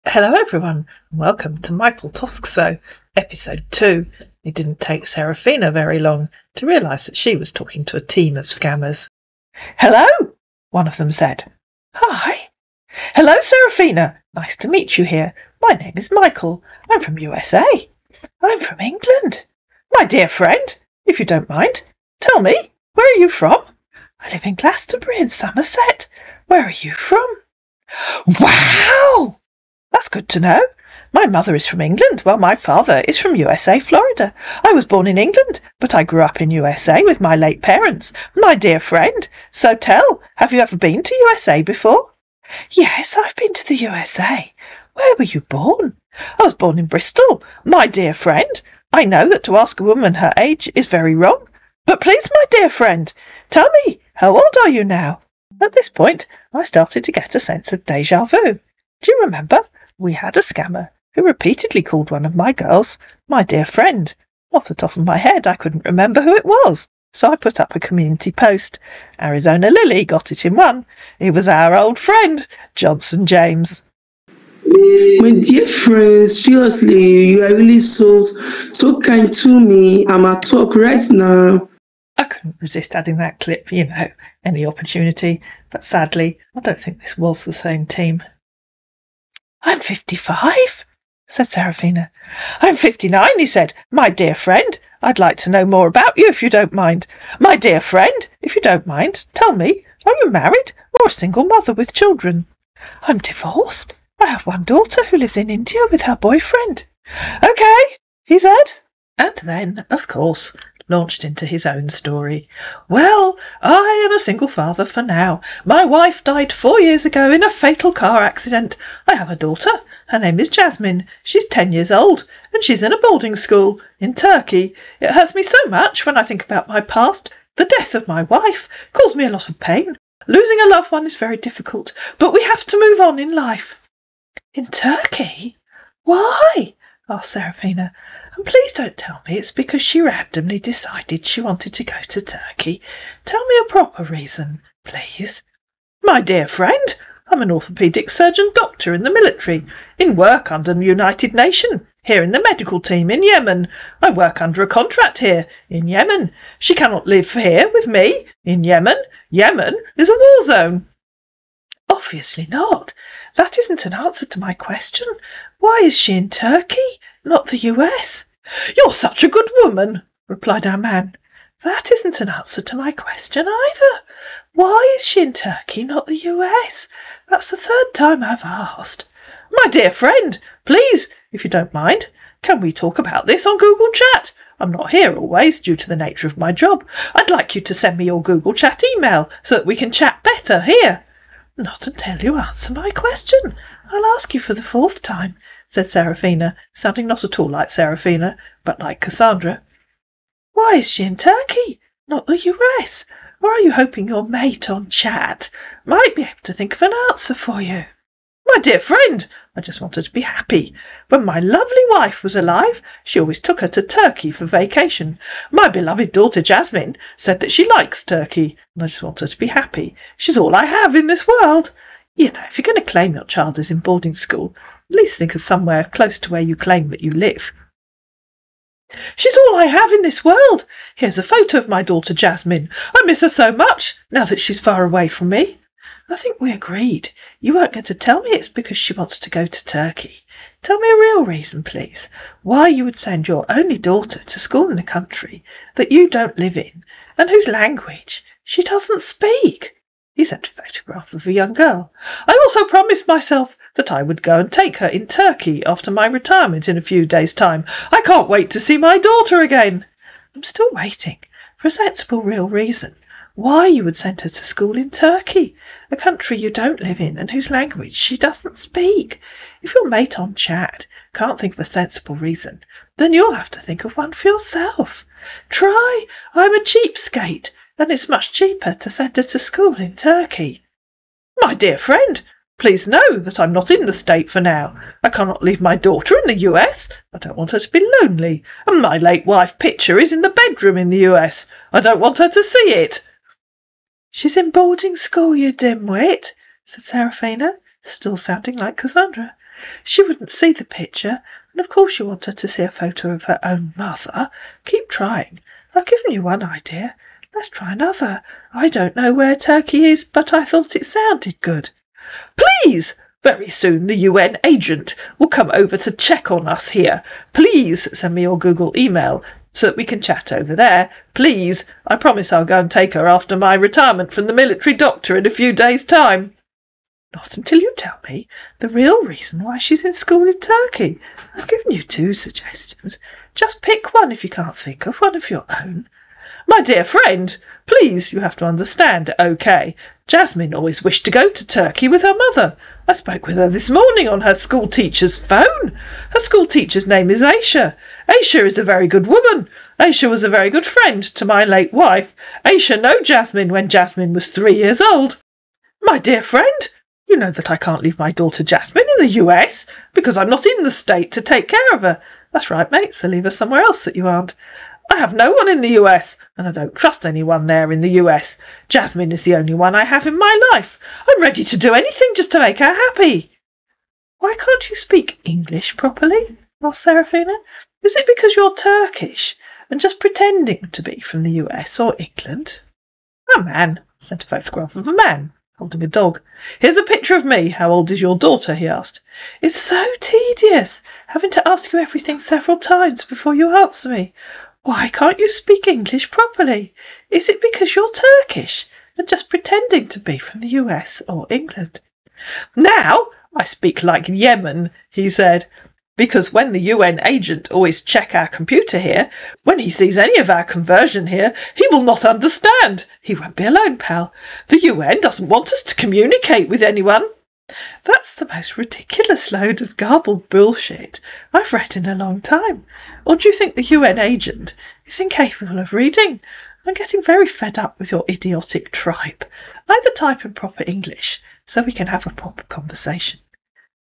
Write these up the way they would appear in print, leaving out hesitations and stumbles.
Hello everyone, and welcome to Michael Toskso, episode 2. It didn't take Serafina very long to realise that she was talking to a team of scammers. "Hello," one of them said. "Hi." "Hello, Serafina. Nice to meet you here. My name is Michael. I'm from USA. "I'm from England." "My dear friend, if you don't mind, tell me, where are you from?" "I live in Glastonbury in Somerset. Where are you from?" "Wow! That's good to know. My mother is from England, while my father is from USA, Florida. I was born in England, but I grew up in USA with my late parents. My dear friend, so tell, have you ever been to USA before?" "Yes, I've been to the USA. Where were you born?" "I was born in Bristol. My dear friend, I know that to ask a woman her age is very wrong. But please, my dear friend, tell me, how old are you now?" At this point, I started to get a sense of déjà vu. Do you remember? We had a scammer who repeatedly called one of my girls my dear friend. Off the top of my head, I couldn't remember who it was, so I put up a community post. Arizona Lily got it in one. It was our old friend, Johnson James. My dear friends, seriously, you are really so kind to me. I'm at talk right now. I couldn't resist adding that clip, any opportunity, but sadly, I don't think this was the same team. "I'm 55, said Serafina. "I'm 59, he said. "My dear friend, I'd like to know more about you if you don't mind. My dear friend, if you don't mind, tell me, are you married or a single mother with children?" "I'm divorced. I have one daughter who lives in India with her boyfriend." "Okay," he said, and then, of course, launched into his own story. "Well, I am a single father for now. My wife died 4 years ago in a fatal car accident. I have a daughter. Her name is Jasmine. She's 10 years old, and she's in a boarding school in Turkey. It hurts me so much when I think about my past. The death of my wife caused me a lot of pain. Losing a loved one is very difficult, but we have to move on in life." "In Turkey? Why?" asked Serafina. "And please don't tell me it's because she randomly decided she wanted to go to Turkey. Tell me a proper reason, please." "My dear friend, I'm an orthopaedic surgeon doctor in the military, in work under the United Nations, here in the medical team in Yemen. I work under a contract here, in Yemen. She cannot live here with me, in Yemen. Yemen is a war zone." "Obviously not. That isn't an answer to my question. Why is she in Turkey, not the US?" "You're such a good woman," replied our man. "That isn't an answer to my question either. Why is she in Turkey, not the US? That's the third time I've asked." "My dear friend, please, if you don't mind, can we talk about this on Google Chat? I'm not here always due to the nature of my job. I'd like you to send me your Google Chat email so that we can chat better here." "Not until you answer my question. I'll ask you for the 4th time," said Serafina, sounding not at all like Serafina, but like Cassandra. "Why is she in Turkey, not the US? Or are you hoping your mate on chat might be able to think of an answer for you?" "My dear friend, I just want her to be happy. When my lovely wife was alive, she always took her to Turkey for vacation. My beloved daughter Jasmine said that she likes Turkey, and I just want her to be happy. She's all I have in this world. If you're going to claim your child is in boarding school, at least think of somewhere close to where you claim that you live." "She's all I have in this world. Here's a photo of my daughter Jasmine. I miss her so much, now that she's far away from me." "I think we agreed. You weren't going to tell me it's because she wants to go to Turkey. Tell me a real reason, please, why you would send your only daughter to school in a country that you don't live in, and whose language she doesn't speak." He sent a photograph of a young girl. "I also promised myself that I would go and take her in Turkey after my retirement in a few days' time. I can't wait to see my daughter again." "I'm still waiting for a sensible real reason why you would send her to school in Turkey, a country you don't live in and whose language she doesn't speak. If your mate on chat can't think of a sensible reason, then you'll have to think of one for yourself. Try I'm a cheapskate, and it's much cheaper to send her to school in Turkey." "My dear friend, please know that I'm not in the state for now. I cannot leave my daughter in the US. I don't want her to be lonely. And my late wife picture is in the bedroom in the US. I don't want her to see it." "She's in boarding school, you dimwit," said Serafina, still sounding like Cassandra. She wouldn't see the picture, and of course you want her to see a photo of her own mother. Keep trying. I've given you one idea. Let's try another. I don't know where Turkey is, but I thought it sounded good. Please! Very soon the UN agent will come over to check on us here. Please send me your Google email so that we can chat over there. Please, I promise I'll go and take her after my retirement from the military doctor in a few days' time. Not until you tell me the real reason why she's in school in Turkey. I've given you 2 suggestions. Just pick one if you can't think of one of your own. My dear friend, please, you have to understand, OK. Jasmine always wished to go to Turkey with her mother. I spoke with her this morning on her school teacher's phone. Her school teacher's name is Aisha. Aisha is a very good woman. Aisha was a very good friend to my late wife. Aisha knew Jasmine when Jasmine was 3 years old. My dear friend, you know that I can't leave my daughter Jasmine in the US because I'm not in the state to take care of her. That's right, mate, so leave her somewhere else that you aren't. I have no one in the US, and I don't trust anyone there in the US. Jasmine is the only one I have in my life. I'm ready to do anything just to make her happy. Why can't you speak English properly? Asked Serafina. Is it because you're Turkish and just pretending to be from the US or England? A man sent a photograph of a man holding a dog. Here's a picture of me. How old is your daughter? He asked. It's so tedious, having to ask you everything several times before you answer me. Why can't you speak English properly? Is it because you're Turkish and just pretending to be from the US or England? Now I speak like Yemen, he said, because when the UN agent always check our computer here, when he sees any of our conversion here, he will not understand. He won't be alone, pal. The UN doesn't want us to communicate with anyone. That's the most ridiculous load of garbled bullshit I've read in a long time. Or do you think the UN agent is incapable of reading? I'm getting very fed up with your idiotic tripe. Either type in proper English so we can have a proper conversation,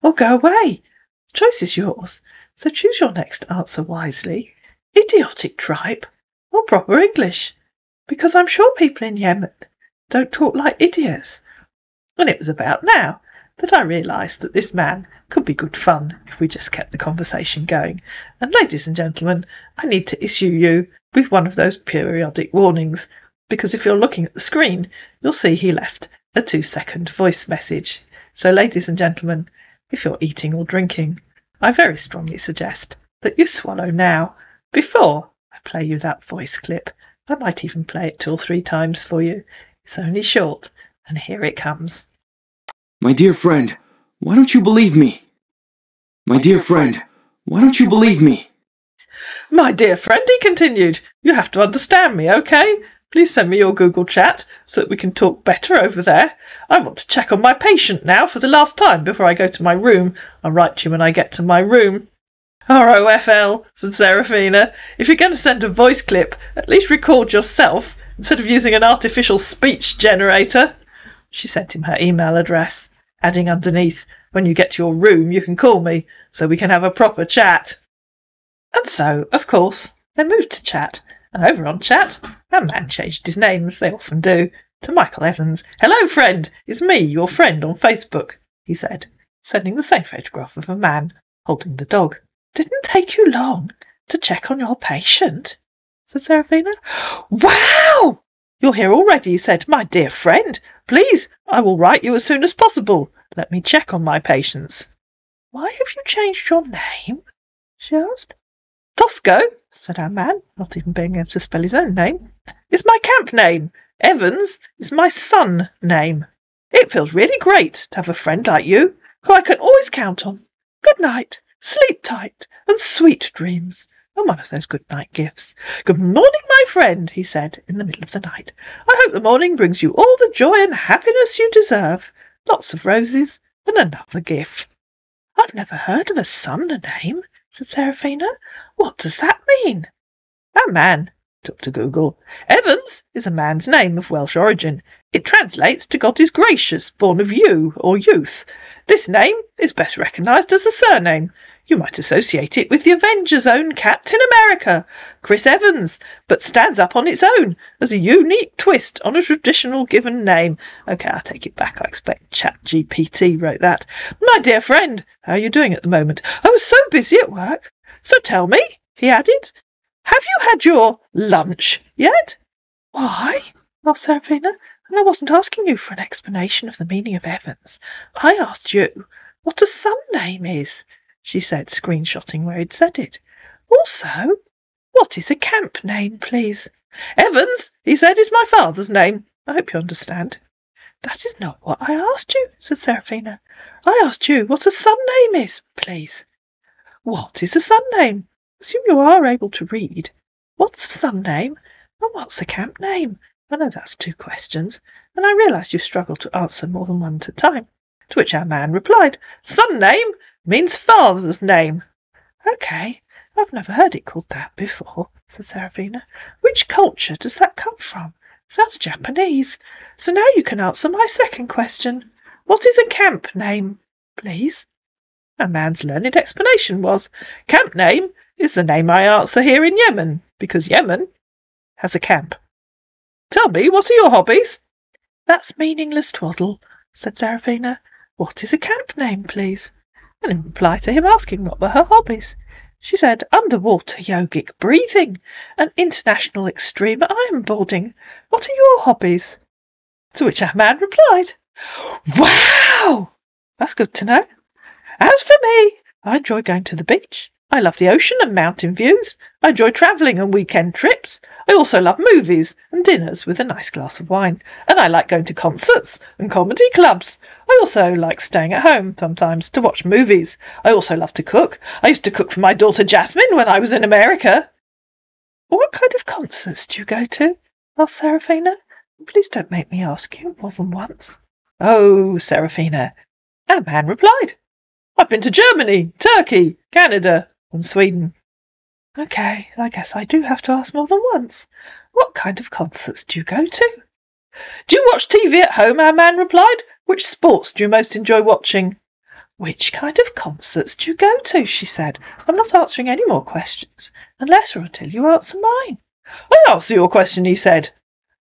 or go away. The choice is yours, so choose your next answer wisely. Idiotic tripe or proper English, because I'm sure people in Yemen don't talk like idiots. And it was about now that I realised that this man could be good fun if we just kept the conversation going. And ladies and gentlemen, I need to issue you with one of those periodic warnings, because if you're looking at the screen, you'll see he left a 2-second voice message. So ladies and gentlemen, if you're eating or drinking, I very strongly suggest that you swallow now before I play you that voice clip. I might even play it 2 or 3 times for you. It's only short, and here it comes. My dear friend, why don't you believe me? My dear friend, why don't you believe me? My dear friend, he continued, you have to understand me, OK? Please send me your Google chat so that we can talk better over there. I want to check on my patient now for the last time before I go to my room. I'll write to you when I get to my room. ROFL, said Serafina. If you're going to send a voice clip, at least record yourself instead of using an artificial speech generator. She sent him her email address, adding underneath, when you get to your room, you can call me so we can have a proper chat. And so, of course, they moved to chat. And over on chat, our man changed his name, as they often do, to Michael Evans. Hello, friend. It's me, your friend on Facebook, he said, sending the same photograph of a man holding the dog. Didn't take you long to check on your patient, said Serafina. Wow! You're here already, he said. My dear friend, please, I will write you as soon as possible. Let me check on my patients. Why have you changed your name? She asked. Tosco, said our man, not even being able to spell his own name, is my camp name. Evans is my son name. It feels really great to have a friend like you, who I can always count on. Good night, sleep tight, and sweet dreams. And one of those good night gifts. Good morning, my friend, he said in the middle of the night. I hope the morning brings you all the joy and happiness you deserve. Lots of roses and another gift. I've never heard of a son name, said Serafina. What does that mean? Our man took to Google. Evans is a man's name of Welsh origin. It translates to God is gracious, born of you or youth. This name is best recognised as a surname. You might associate it with the Avengers' own Captain America, Chris Evans, but stands up on its own as a unique twist on a traditional given name. Okay, I take it back. I expect ChatGPT wrote that. My dear friend, how are you doing at the moment? I was so busy at work. So tell me, he added, have you had your lunch yet? Why? Asked Seraphina. And I wasn't asking you for an explanation of the meaning of Evans. I asked you what a son name is, she said, screenshotting where he'd said it. Also, what is a camp name, please? Evans, he said, is my father's name. I hope you understand. That is not what I asked you, said Seraphina. I asked you what a son name is, please. What is a son name? Assume you are able to read. What's a son name? And what's a camp name? I know that's 2 questions, and I realise you struggle to answer more than one at a time. To which our man replied, son name means father's name. Okay, I've never heard it called that before, said Seraphina. Which culture does that come from? Sounds Japanese. So now you can answer my second question. What is a camp name, please? Our man's learned explanation was, camp name is the name I answer here in Yemen, because Yemen has a camp. Tell me, what are your hobbies? That's meaningless twaddle, said Seraphina. What is a camp name, please? And in reply to him asking what were her hobbies, she said underwater yogic breathing and international extreme ironboarding. What are your hobbies? To which our man replied, wow! That's good to know. As for me, I enjoy going to the beach. I love the ocean and mountain views. I enjoy travelling and weekend trips. I also love movies and dinners with a nice glass of wine. And I like going to concerts and comedy clubs. I also like staying at home sometimes to watch movies. I also love to cook. I used to cook for my daughter Jasmine when I was in America. What kind of concerts do you go to? Asked Seraphina. Please don't make me ask you more than once. Oh, Seraphina. Our man replied, I've been to Germany, Turkey, Canada, and Sweden. Okay, I guess I do have to ask more than once. What kind of concerts do you go to? Do you watch TV at home? Our man replied. Which sports do you most enjoy watching? Which kind of concerts do you go to? She said. I'm not answering any more questions, unless or until you answer mine. I answer your question, he said.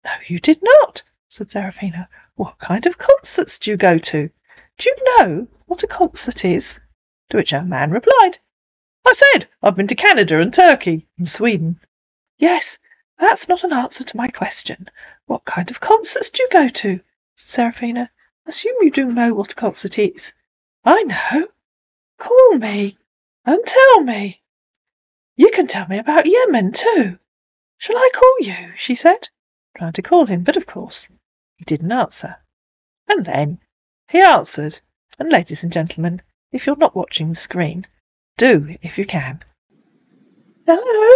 No, you did not, said Seraphina. What kind of concerts do you go to? Do you know what a concert is? To which our man replied, I said, I've been to Canada and Turkey and Sweden. Yes, that's not an answer to my question. What kind of concerts do you go to? Said Seraphina. Assume you do know what a concert is. I know. Call me and tell me. You can tell me about Yemen too. Shall I call you? She said, trying to call him, but of course he didn't answer. And then he answered. And ladies and gentlemen, if you're not watching the screen, do if you can. Hello?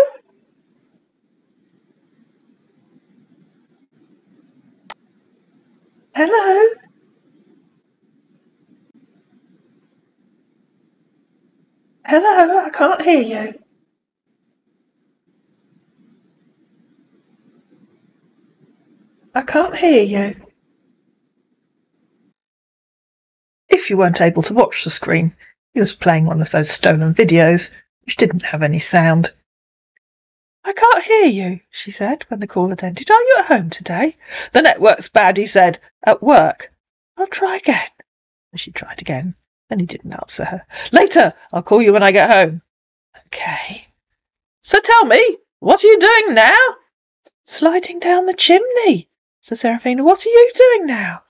Hello? Hello, I can't hear you. I can't hear you. If you weren't able to watch the screen, he was playing one of those stolen videos, which didn't have any sound. I can't hear you, she said when the call had ended. Are you at home today? The network's bad, he said. At work. I'll try again. And she tried again, and he didn't answer her. Later, I'll call you when I get home. Okay. So tell me, what are you doing now? Sliding down the chimney, said Seraphina. What are you doing now?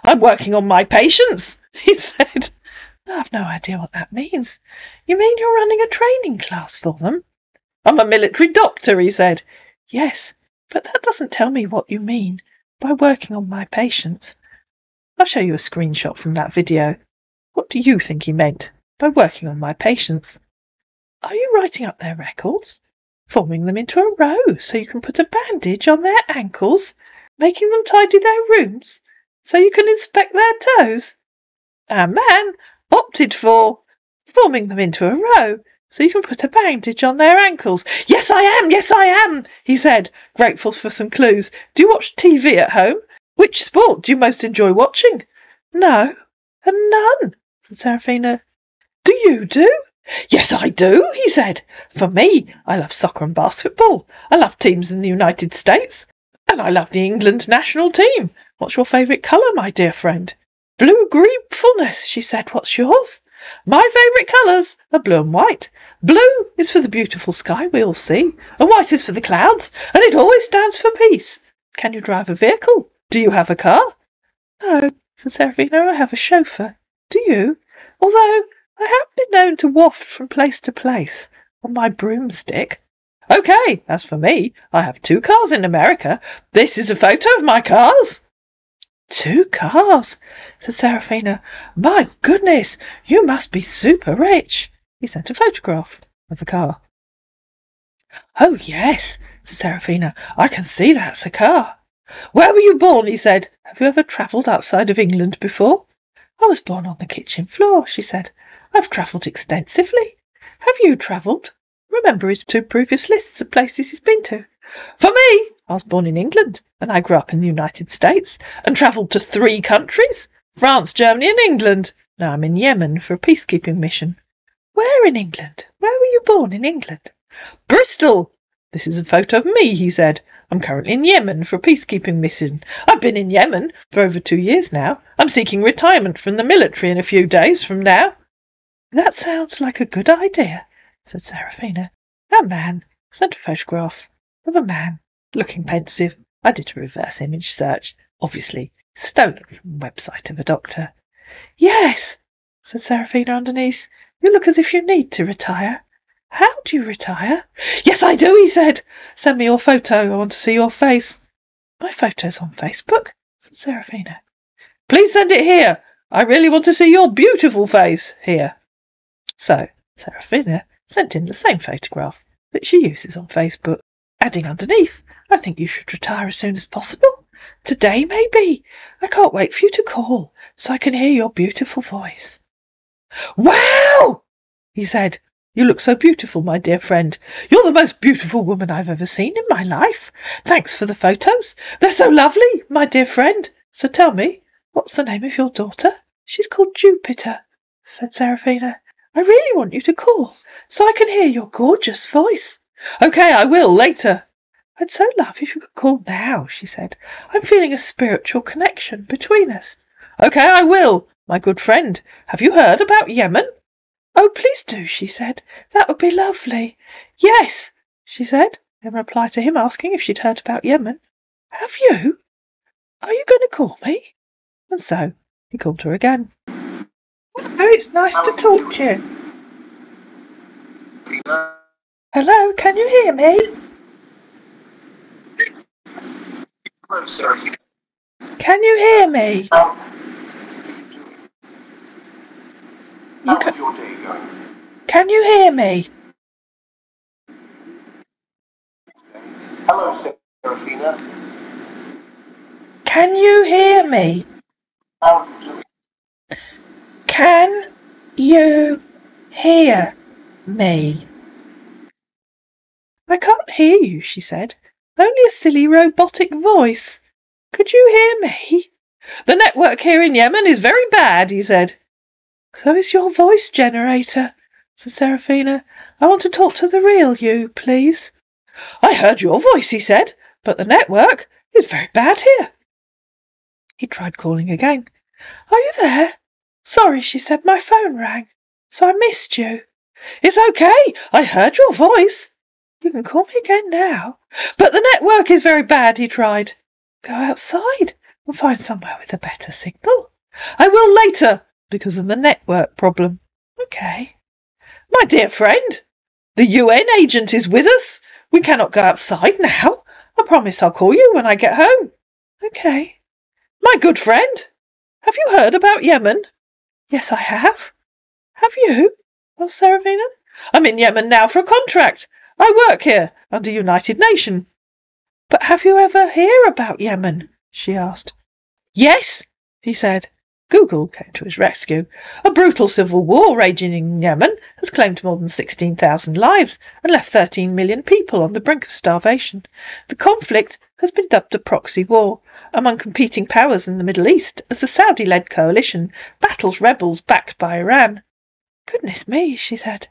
I'm working on my patients, he said. I've no idea what that means. You mean you're running a training class for them? I'm a military doctor, he said. Yes, but that doesn't tell me what you mean by working on my patients. I'll show you a screenshot from that video. What do you think he meant by working on my patients? Are you writing up their records? Forming them into a row so you can put a bandage on their ankles? Making them tidy their rooms so you can inspect their toes? Our man opted for forming them into a row so you can put a bandage on their ankles. Yes, I am, he said, grateful for some clues. Do you watch TV at home? Which sport do you most enjoy watching? No, and none, said Seraphina. Do you do? Yes, I do, he said. For me, I love soccer and basketball. I love teams in the United States. And I love the England national team. What's your favourite colour, my dear friend? Blue gratefulness, she said. What's yours? My favourite colours are blue and white. Blue is for the beautiful sky we all see, and white is for the clouds, and it always stands for peace. Can you drive a vehicle? Do you have a car? No, said Seraphina, I have a chauffeur. Do you? Although I have been known to waft from place to place on my broomstick. OK, as for me, I have 2 cars in America. This is a photo of my cars. 2 cars, said Seraphina. My goodness, you must be super rich. He sent a photograph of a car. Oh, yes, said Seraphina. I can see that's a car. Where were you born? He said. Have you ever travelled outside of England before? I was born on the kitchen floor, she said. I've travelled extensively. Have you travelled? Remember his 2 previous lists of places he's been to. For me, I was born in England, and I grew up in the United States, and travelled to 3 countries, France, Germany and England. Now I'm in Yemen for a peacekeeping mission. Where in England? Where were you born in England? Bristol. This is a photo of me, he said. I'm currently in Yemen for a peacekeeping mission. I've been in Yemen for over 2 years now. I'm seeking retirement from the military in a few days from now. That sounds like a good idea, said Seraphina. A man sent a photograph of a man looking pensive. I did a reverse image search, obviously stolen from the website of a doctor. Yes, said Seraphina underneath. You look as if you need to retire. How do you retire? Yes, I do, he said. Send me your photo. I want to see your face. My photo's on Facebook, said Seraphina. Please send it here. I really want to see your beautiful face here. So Seraphina sent him the same photograph that she uses on Facebook, adding underneath, I think you should retire as soon as possible. Today, maybe. I can't wait for you to call so I can hear your beautiful voice. Wow, he said. You look so beautiful, my dear friend. You're the most beautiful woman I've ever seen in my life. Thanks for the photos. They're so lovely, my dear friend. So tell me, what's the name of your daughter? She's called Jupiter, said Seraphina. I really want you to call so I can hear your gorgeous voice. OK, I will, later. I'd so love if you could call now, she said. I'm feeling a spiritual connection between us. OK, I will, my good friend. Have you heard about Yemen? Oh, please do, she said. That would be lovely. Yes, she said, in reply to him asking if she'd heard about Yemen. Have you? Are you going to call me? And so he called her again. Oh, it's nice to talk to you. Hello, can you hear me? Hello, Sophie. Can you hear me? How's your day going? Can you hear me? Hello, Seraphina. Can you hear me? How are you doing? Can you hear me? I can't hear you, she said. Only a silly robotic voice. Could you hear me? The network here in Yemen is very bad, he said. So is your voice generator, said Seraphina. I want to talk to the real you, please. I heard your voice, he said, but the network is very bad here. He tried calling again. Are you there? Sorry, she said, my phone rang, so I missed you. It's okay, I heard your voice. You can call me again now. But the network is very bad, he tried. Go outside and find somewhere with a better signal. I will later, because of the network problem. OK. My dear friend, the UN agent is with us. We cannot go outside now. I promise I'll call you when I get home. OK. My good friend, have you heard about Yemen? Yes, I have. Have you? asked Seraphina. I'm in Yemen now for a contract. I work here under United Nations. But have you ever heard about Yemen? She asked. Yes, he said. Google came to his rescue. A brutal civil war raging in Yemen has claimed more than 16,000 lives and left 13 million people on the brink of starvation. The conflict has been dubbed a proxy war among competing powers in the Middle East as the Saudi-led coalition battles rebels backed by Iran. Goodness me, she said.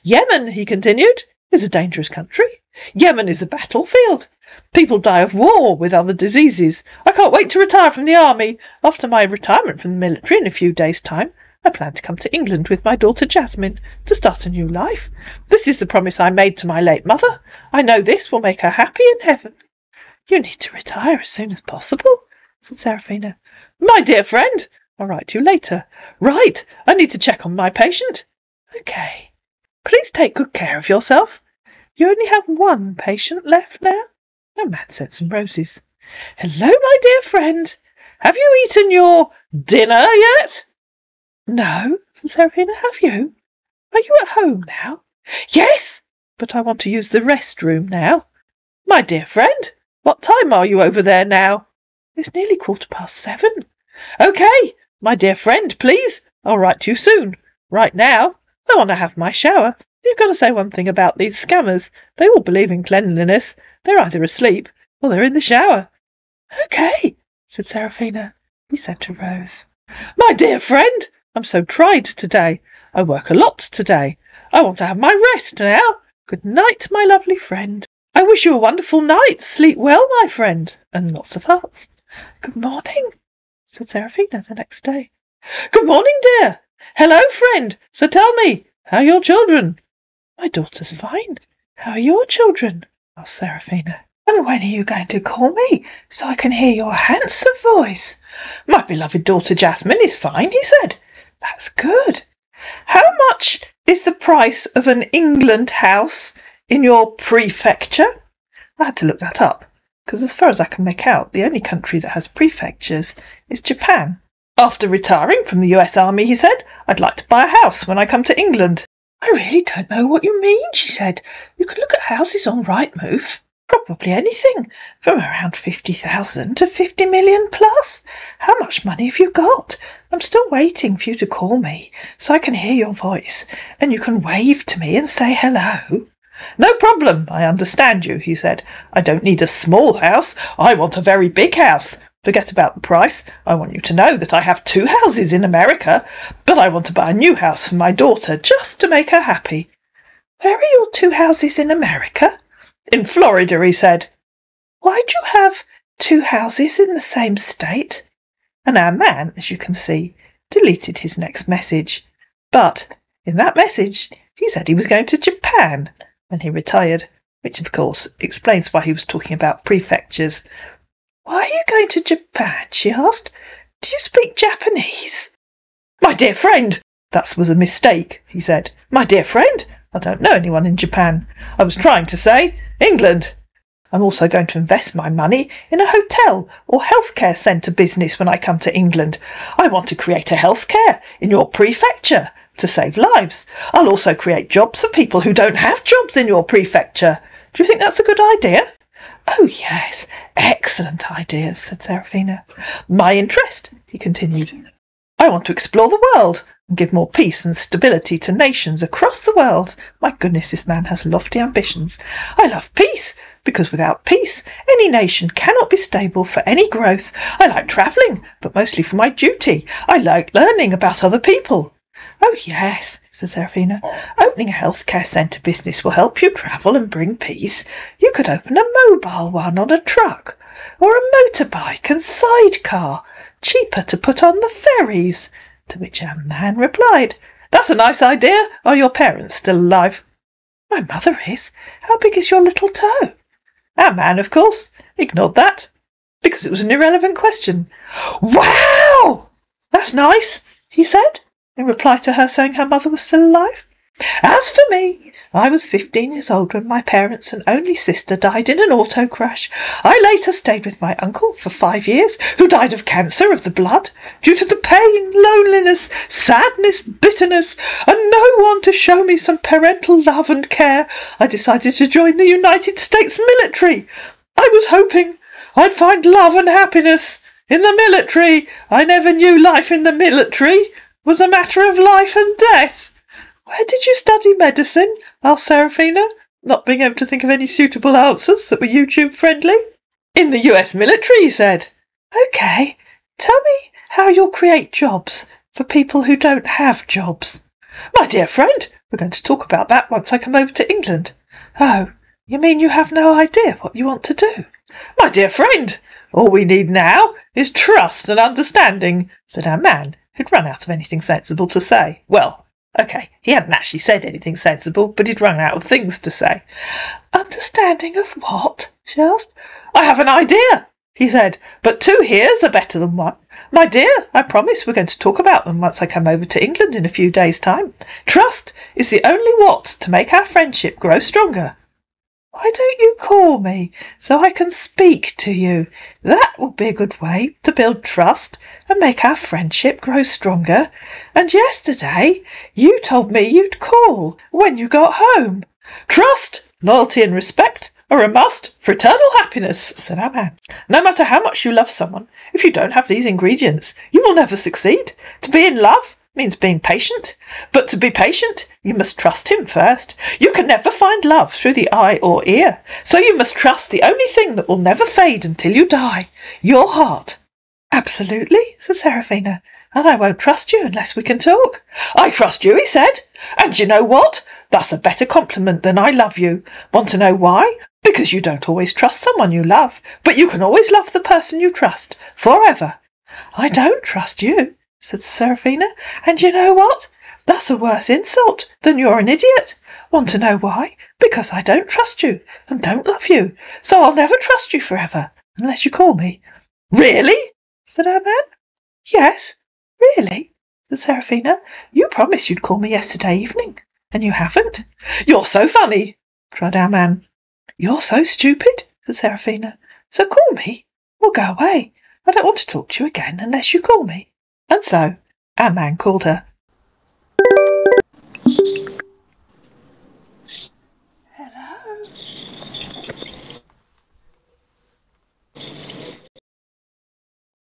Yemen, he continued, is a dangerous country. Yemen is a battlefield. People die of war with other diseases. I can't wait to retire from the army. After my retirement from the military in a few days' time, I plan to come to England with my daughter Jasmine to start a new life. This is the promise I made to my late mother. I know this will make her happy in heaven. You need to retire as soon as possible, said Seraphina. My dear friend, I'll write to you later. Right, I need to check on my patient. Okay. Please take good care of yourself. You only have one patient left now. A man sent some roses. Hello, my dear friend. Have you eaten your dinner yet? No, said Seraphina. Have you? Are you at home now? Yes, but I want to use the restroom now. My dear friend, what time are you over there now? It's nearly 7:15. Okay, my dear friend, please. I'll write to you soon. Right now, I want to have my shower. You've got to say one thing about these scammers. They all believe in cleanliness. They're either asleep or they're in the shower. Okay, said Seraphina. He sent a rose. My dear friend, I'm so tried today. I work a lot today. I want to have my rest now. Good night, my lovely friend. I wish you a wonderful night. Sleep well, my friend, and lots of hearts. Good morning, said Seraphina the next day. Good morning, dear. Hello, friend. So tell me, how are your children? My daughter's fine. How are your children? Asked Seraphina. And when are you going to call me so I can hear your handsome voice? My beloved daughter Jasmine is fine, he said. That's good. How much is the price of an England house in your prefecture? I had to look that up, because as far as I can make out, the only country that has prefectures is Japan. After retiring from the US Army, he said, I'd like to buy a house when I come to England. I really don't know what you mean, she said. You can look at houses on Rightmove. Probably anything, from around 50,000 to 50 million plus. How much money have you got? I'm still waiting for you to call me, so I can hear your voice, and you can wave to me and say hello. No problem, I understand you, he said. I don't need a small house. I want a very big house. Forget about the price. I want you to know that I have 2 houses in America, but I want to buy a new house for my daughter just to make her happy. Where are your 2 houses in America? In Florida, he said. Why'd you have 2 houses in the same state? And our man, as you can see, deleted his next message. But in that message, he said he was going to Japan when he retired, which of course explains why he was talking about prefectures. Why are you going to Japan? She asked. Do you speak Japanese? My dear friend, that was a mistake, he said. My dear friend, I don't know anyone in Japan. I was trying to say England. I'm also going to invest my money in a hotel or healthcare centre business when I come to England. I want to create a healthcare in your prefecture to save lives. I'll also create jobs for people who don't have jobs in your prefecture. Do you think that's a good idea? Oh, yes, excellent ideas, said Seraphina. My interest, he continued. I want to explore the world and give more peace and stability to nations across the world. My goodness, this man has lofty ambitions. I love peace, because without peace, any nation cannot be stable for any growth. I like travelling, but mostly for my duty. I like learning about other people. Oh, yes, said Seraphina. Opening a healthcare centre business will help you travel and bring peace. You could open a mobile one on a truck, or a motorbike and sidecar, cheaper to put on the ferries. To which our man replied, That's a nice idea. Are your parents still alive? My mother is. How big is your little toe? Our man, of course, ignored that, because it was an irrelevant question. Wow! That's nice, he said, in reply to her saying her mother was still alive. As for me, I was 15 years old when my parents and only sister died in an auto crash. I later stayed with my uncle for 5 years, who died of cancer of the blood, due to the pain, loneliness, sadness, bitterness, and no one to show me some parental love and care. I decided to join the United States military. I was hoping I'd find love and happiness in the military. I never knew life in the military was a matter of life and death. Where did you study medicine? Asked Seraphina, not being able to think of any suitable answers that were YouTube friendly. In the US military, he said. Okay, tell me how you'll create jobs for people who don't have jobs. My dear friend, We're going to talk about that once I come over to England. Oh, you mean you have no idea what you want to do? My dear friend, all we need now is trust and understanding, said our man, who'd run out of anything sensible to say. Well, OK, he hadn't actually said anything sensible, but he'd run out of things to say. Understanding of what? She asked. I have an idea, he said, but 2 heres are better than 1. My dear, I promise we're going to talk about them once I come over to England in a few days' time. Trust is the only what to make our friendship grow stronger. Why don't you call me so I can speak to you? That would be a good way to build trust and make our friendship grow stronger. And yesterday you told me you'd call when you got home. Trust, loyalty and respect are a must for eternal happiness, said our man. No matter how much you love someone, if you don't have these ingredients, you will never succeed. To be in love means being patient, but to be patient, you must trust him first. You can never find love through the eye or ear, so you must trust the only thing that will never fade until you die, your heart. Absolutely, said Seraphina, and I won't trust you unless we can talk. I trust you, he said, and you know what? That's a better compliment than I love you. Want to know why? Because you don't always trust someone you love, but you can always love the person you trust, forever. I don't trust you, said Seraphina, and you know what? That's a worse insult than you're an idiot. Want to know why? Because I don't trust you and don't love you, so I'll never trust you forever, unless you call me. Really? Said our man. Yes, really, said Seraphina. You promised you'd call me yesterday evening, and you haven't. You're so funny, cried our man. You're so stupid, said Seraphina. So call me, or go away. I don't want to talk to you again unless you call me. And so our man called her. Hello?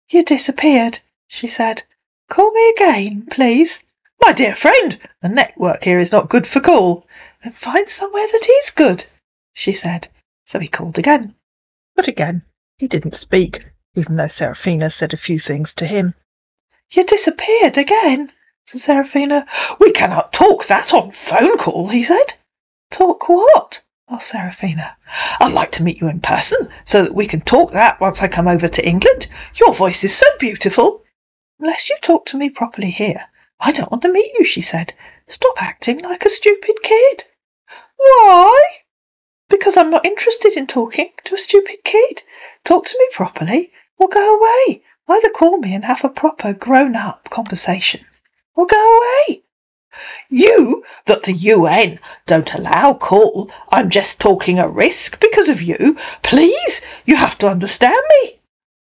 You disappeared, she said. Call me again, please. My dear friend, the network here is not good for call. Then find somewhere that is good, she said. So he called again. But again he didn't speak, even though Seraphina said a few things to him. You disappeared again, said Seraphina. We cannot talk that on phone call, he said. Talk what? Asked Seraphina. I'd like to meet you in person so that we can talk that once I come over to England. Your voice is so beautiful. Unless you talk to me properly here, I don't want to meet you, she said. Stop acting like a stupid kid. Why? Because I'm not interested in talking to a stupid kid. Talk to me properly or go away. Either call me and have a proper grown-up conversation, or go away. You, that the UN don't allow call. I'm just talking a risk because of you. Please, you have to understand me.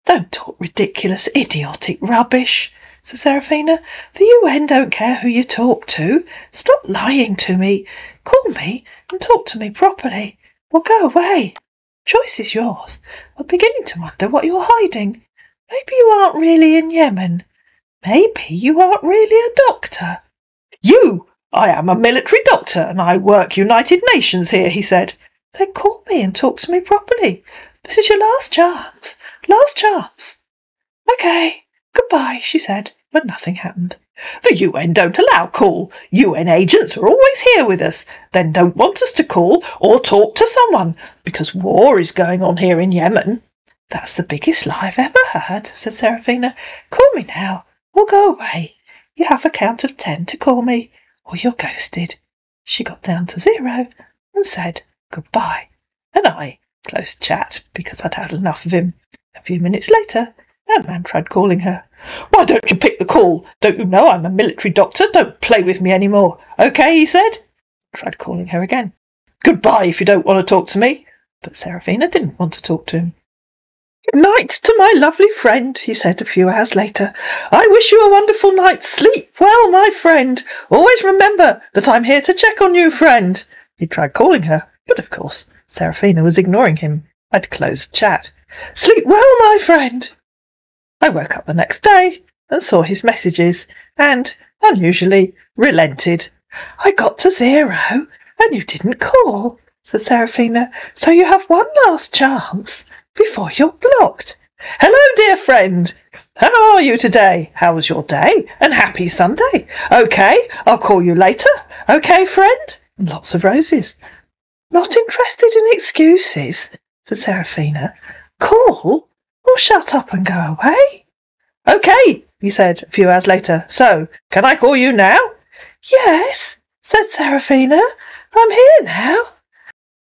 Don't talk ridiculous, idiotic rubbish, said Seraphina. The UN don't care who you talk to. Stop lying to me. Call me and talk to me properly, or go away. Choice is yours. I'm beginning to wonder what you're hiding. Maybe you aren't really in Yemen. Maybe you aren't really a doctor. I am a military doctor and I work United Nations here, he said. Then call me and talk to me properly. This is your last chance. Last chance. OK, goodbye, she said, but nothing happened. The UN don't allow call. UN agents are always here with us, then don't want us to call or talk to someone, because war is going on here in Yemen. That's the biggest lie I've ever heard, said Seraphina. Call me now, or go away. You have a count of 10 to call me, or you're ghosted. She got down to 0 and said goodbye, and I closed chat because I'd had enough of him. A few minutes later, our man tried calling her. Why don't you pick the call? Don't you know I'm a military doctor? Don't play with me any more. OK, he said. Tried calling her again. Goodbye if you don't want to talk to me. But Seraphina didn't want to talk to him. Good night to my lovely friend, he said a few hours later. I wish you a wonderful night's sleep. Well, my friend, always remember that I'm here to check on you, friend. He tried calling her, but of course Seraphina was ignoring him. I'd closed chat. Sleep well, my friend. I woke up the next day and saw his messages and, unusually, relented. I got to 0 and you didn't call, said Seraphina, so you have one last chance before you're blocked. Hello, dear friend. How are you today? How was your day? And happy Sunday. Okay, I'll call you later. Okay, friend? And lots of roses. Not interested in excuses, said Serafina. Call or shut up and go away? Okay, he said a few hours later. So, can I call you now? Yes, said Serafina. I'm here now.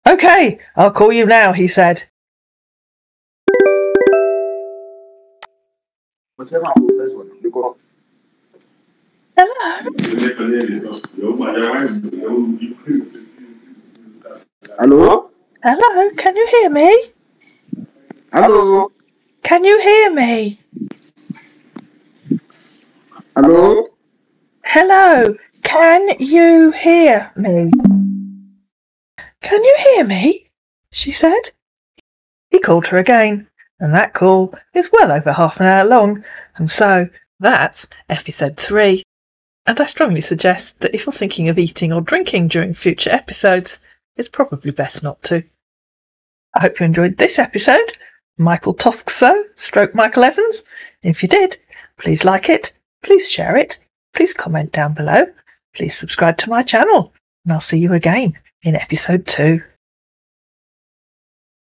Okay, I'll call you now, he said. Hello? Hello? Hello, can you hear me? Hello? Can you hear me? Hello? Hello, can you hear me? Can you hear me? She said. He called her again, and that call is well over half an hour long, and so that's episode 3. And I strongly suggest that if you're thinking of eating or drinking during future episodes, it's probably best not to. I hope you enjoyed this episode, Michael Toskso, / Michael Evans. If you did, please like it, please share it, please comment down below, please subscribe to my channel, and I'll see you again in episode 2.